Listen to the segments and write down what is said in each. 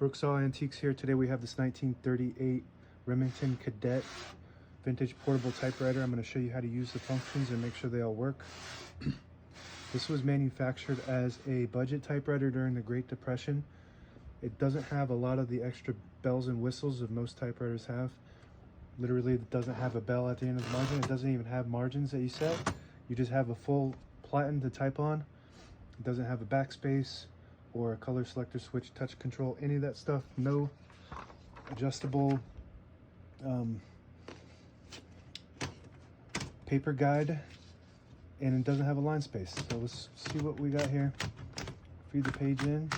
Brooksaw Antiques here. Today we have this 1938 Remington Cadet vintage portable typewriter. I'm going to show you how to use the functions and make sure they all work. This was manufactured as a budget typewriter during the Great Depression. It doesn't have a lot of the extra bells and whistles that most typewriters have. Literally, it doesn't have a bell at the end of the margin. It doesn't even have margins that you set. You just have a full platen to type on. It doesn't have a backspace or a color selector switch, touch control, any of that stuff. No adjustable paper guide, and it doesn't have a line space. So let's see what we got here. Feed the page in.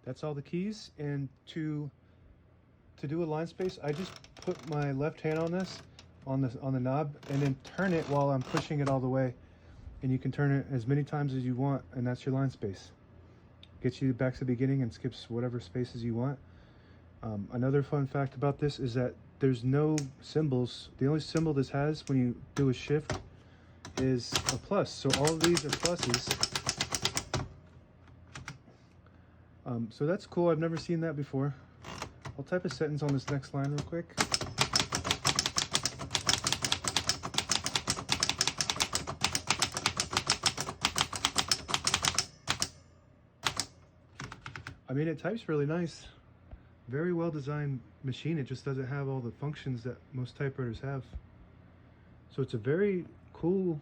That's all the keys, and to do a line space, I just put my left hand on this, on the knob, and then turn it while I'm pushing it all the way. And you can turn it as many times as you want, and that's your line space. Gets you back to the beginning and skips whatever spaces you want. Another fun fact about this is that there's no symbols. The only symbol this has when you do a shift is a plus. So all of these are pluses. So that's cool. I've never seen that before. I'll type a sentence on this next line real quick. I mean, it types really nice. Very well designed machine. It just doesn't have all the functions that most typewriters have. So it's a very cool,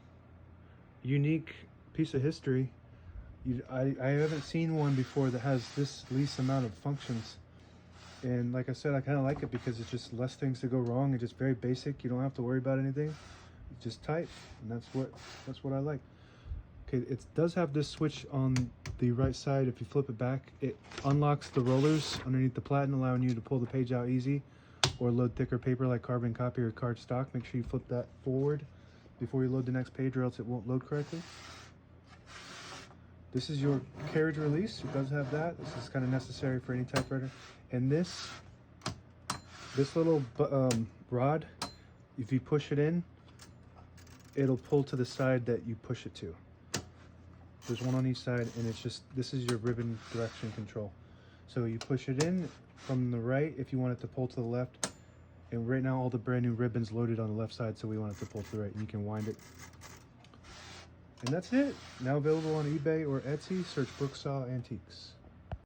unique piece of history. I haven't seen one before that has this least amount of functions. And like I said, I kind of like it because it's just less things to go wrong. It's just very basic. You don't have to worry about anything. You just type, and that's what I like. Okay, it does have this switch on the right side. If you flip it back, it unlocks the rollers underneath the platen, allowing you to pull the page out easy or load thicker paper like carbon copy or cardstock. Make sure you flip that forward before you load the next page, or else it won't load correctly. This is your carriage release. It does have that. This is kind of necessary for any typewriter. And this little rod, if you push it in, it'll pull to the side that you push it to. There's one on each side, and it's just, this is your ribbon direction control. So you push it in from the right if you want it to pull to the left. And right now all the brand new ribbons loaded on the left side, so we want it to pull to the right, and you can wind it. And that's it. Now available on eBay or Etsy. Search Brooksaw Antiques.